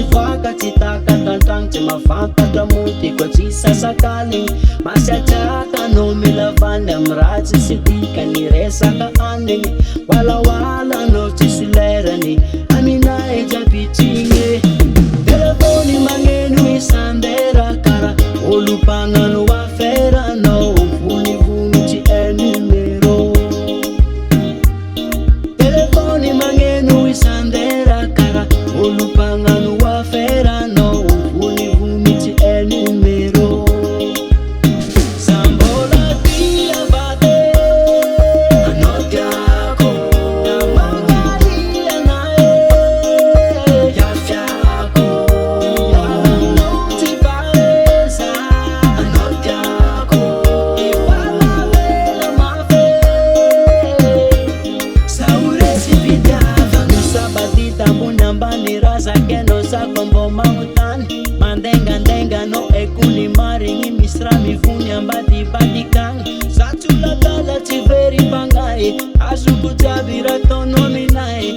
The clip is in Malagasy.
mivaka tsy taka tantragno tsy mafantatra moty koa tsy sasakaligny masiatraka no milavany amy raha tsisy dikany resaka anigny walawala no tsisy lerany aminay jabitrigny telefony magneno isandera kara olo mpagnano afera no vonivonitsy e numero telefony magneno isandera kara olo mpagnano afera no vonivonitsy e numero sambola dia vate anao tiako namagalia nae yafiako anao tsy paresa anao tiako ifalavela mafe sauresi fitiavagno sabadita ambony ambany razakeno sakombo mamotany mandengandenga no ekony marigny misy raha mivony ambadibadikagny satsolatala tsy very mpangay azoko jiaby raha taonao aminahy